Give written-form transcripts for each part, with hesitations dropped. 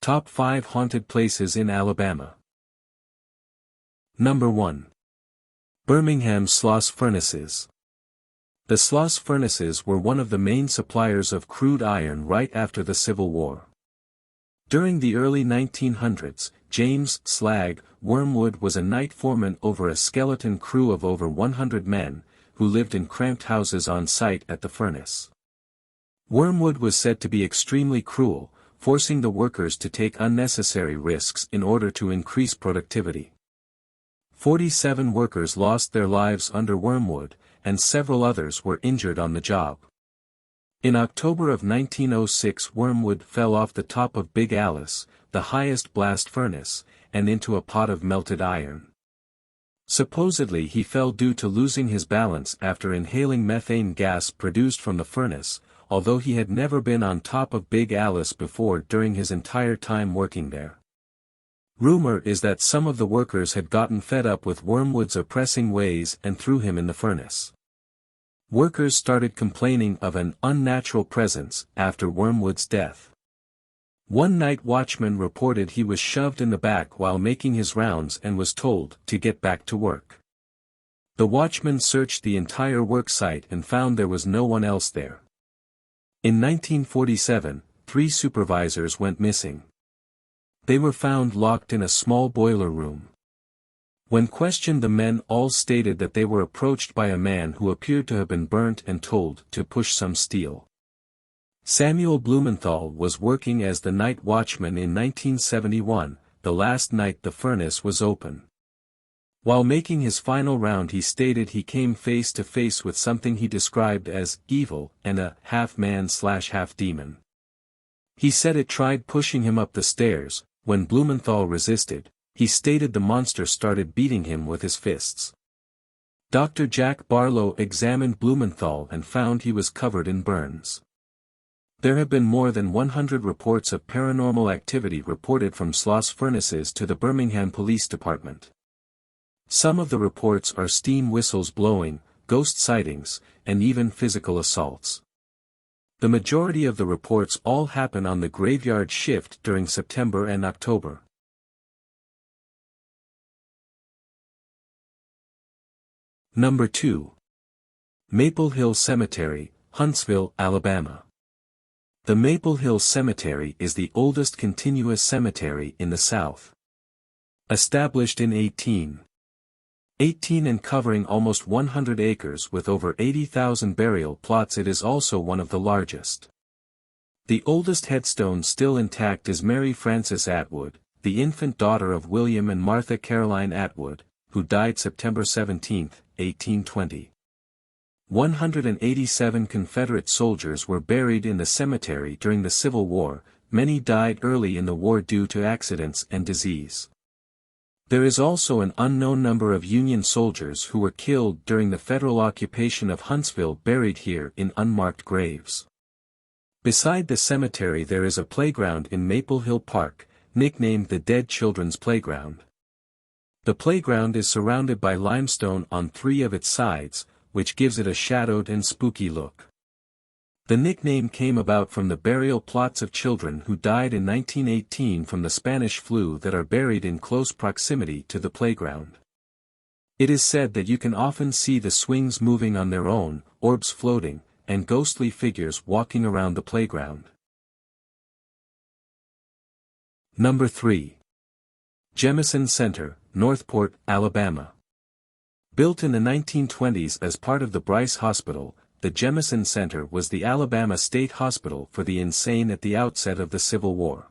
Top 5 Haunted Places in Alabama. Number 1. Birmingham Sloss Furnaces. The Sloss furnaces were one of the main suppliers of crude iron right after the Civil War. During the early 1900s, James Slag Wormwood was a night foreman over a skeleton crew of over 100 men, who lived in cramped houses on site at the furnace. Wormwood was said to be extremely cruel, forcing the workers to take unnecessary risks in order to increase productivity. 47 workers lost their lives under Wormwood, and several others were injured on the job. In October of 1906, Wormwood fell off the top of Big Alice, the highest blast furnace, and into a pot of melted iron. Supposedly he fell due to losing his balance after inhaling methane gas produced from the furnace, although he had never been on top of Big Alice before during his entire time working there. Rumor is that some of the workers had gotten fed up with Wormwood's oppressing ways and threw him in the furnace. Workers started complaining of an unnatural presence after Wormwood's death. One night watchman reported he was shoved in the back while making his rounds and was told to get back to work. The watchman searched the entire work site and found there was no one else there. In 1947, 3 supervisors went missing. They were found locked in a small boiler room. When questioned, the men all stated that they were approached by a man who appeared to have been burnt and told to push some steel. Samuel Blumenthal was working as the night watchman in 1971, the last night the furnace was open. While making his final round, he stated he came face to face with something he described as evil and a half-man/half-demon. He said it tried pushing him up the stairs. When Blumenthal resisted, he stated the monster started beating him with his fists. Dr. Jack Barlow examined Blumenthal and found he was covered in burns. There have been more than 100 reports of paranormal activity reported from Sloss furnaces to the Birmingham Police Department. Some of the reports are steam whistles blowing, ghost sightings, and even physical assaults. The majority of the reports all happen on the graveyard shift during September and October. Number 2. Maple Hill Cemetery, Huntsville, Alabama. The Maple Hill Cemetery is the oldest continuous cemetery in the South. Established in 1818 and covering almost 100 acres with over 80,000 burial plots, it is also one of the largest. The oldest headstone still intact is Mary Frances Atwood, the infant daughter of William and Martha Caroline Atwood, who died September 17, 1820. 187 Confederate soldiers were buried in the cemetery during the Civil War. Many died early in the war due to accidents and disease. There is also an unknown number of Union soldiers who were killed during the Federal occupation of Huntsville buried here in unmarked graves. Beside the cemetery there is a playground in Maple Hill Park, nicknamed the Dead Children's Playground. The playground is surrounded by limestone on 3 of its sides, which gives it a shadowed and spooky look. The nickname came about from the burial plots of children who died in 1918 from the Spanish flu that are buried in close proximity to the playground. It is said that you can often see the swings moving on their own, orbs floating, and ghostly figures walking around the playground. Number 3. Jemison Center, Northport, Alabama. Built in the 1920s as part of the Bryce Hospital, the Jemison Center was the Alabama State Hospital for the insane at the outset of the Civil War.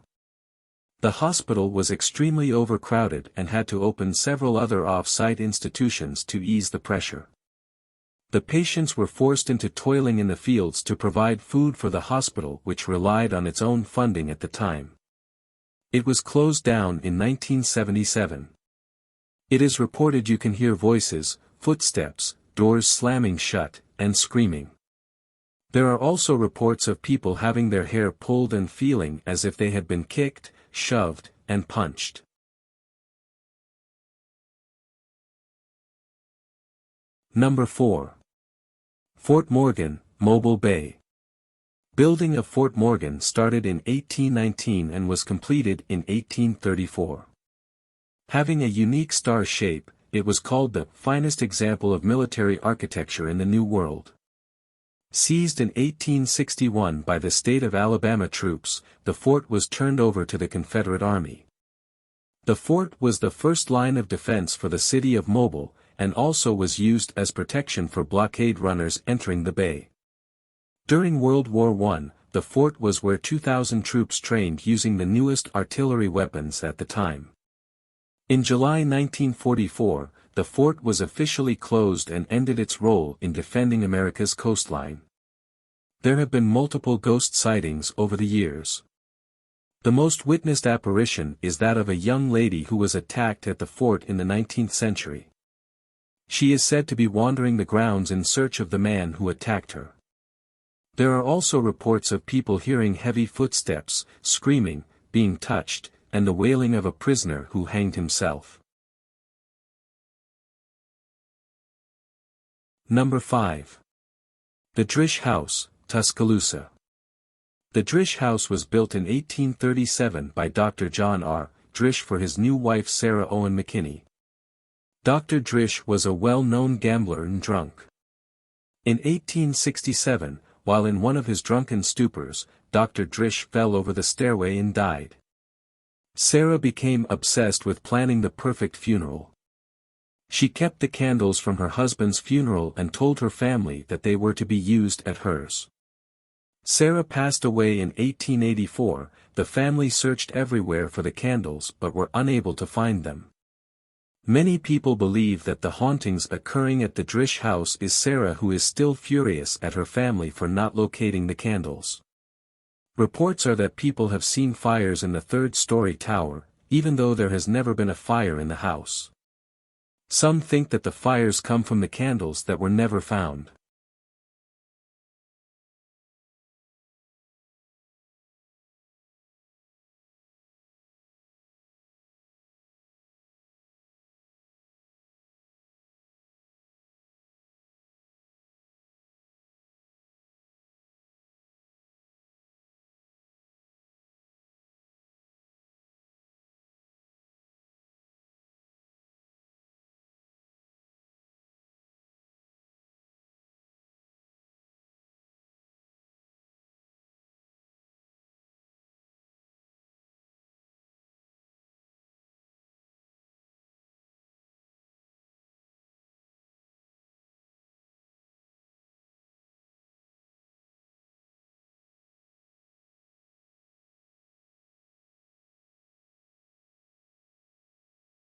The hospital was extremely overcrowded and had to open several other off-site institutions to ease the pressure. The patients were forced into toiling in the fields to provide food for the hospital, which relied on its own funding at the time. It was closed down in 1977. It is reported you can hear voices, footsteps, doors slamming shut, and screaming. There are also reports of people having their hair pulled and feeling as if they had been kicked, shoved, and punched. Number 4. Fort Morgan, Mobile Bay. Building of Fort Morgan started in 1819 and was completed in 1834. Having a unique star shape, it was called the finest example of military architecture in the New World. Seized in 1861 by the state of Alabama troops, the fort was turned over to the Confederate Army. The fort was the first line of defense for the city of Mobile, and also was used as protection for blockade runners entering the bay. During World War I, the fort was where 2,000 troops trained using the newest artillery weapons at the time. In July 1944, the fort was officially closed and ended its role in defending America's coastline. There have been multiple ghost sightings over the years. The most witnessed apparition is that of a young lady who was attacked at the fort in the 19th century. She is said to be wandering the grounds in search of the man who attacked her. There are also reports of people hearing heavy footsteps, screaming, being touched, and the wailing of a prisoner who hanged himself. Number 5. The Drish House, Tuscaloosa. The Drish House was built in 1837 by Dr. John R. Drish for his new wife Sarah Owen McKinney. Dr. Drish was a well-known gambler and drunk. In 1867, while in one of his drunken stupors, Dr. Drish fell over the stairway and died. Sarah became obsessed with planning the perfect funeral. She kept the candles from her husband's funeral and told her family that they were to be used at hers. Sarah passed away in 1884, the family searched everywhere for the candles but were unable to find them. Many people believe that the hauntings occurring at the Drish House is Sarah, who is still furious at her family for not locating the candles. Reports are that people have seen fires in the third-story tower, even though there has never been a fire in the house. Some think that the fires come from the candles that were never found.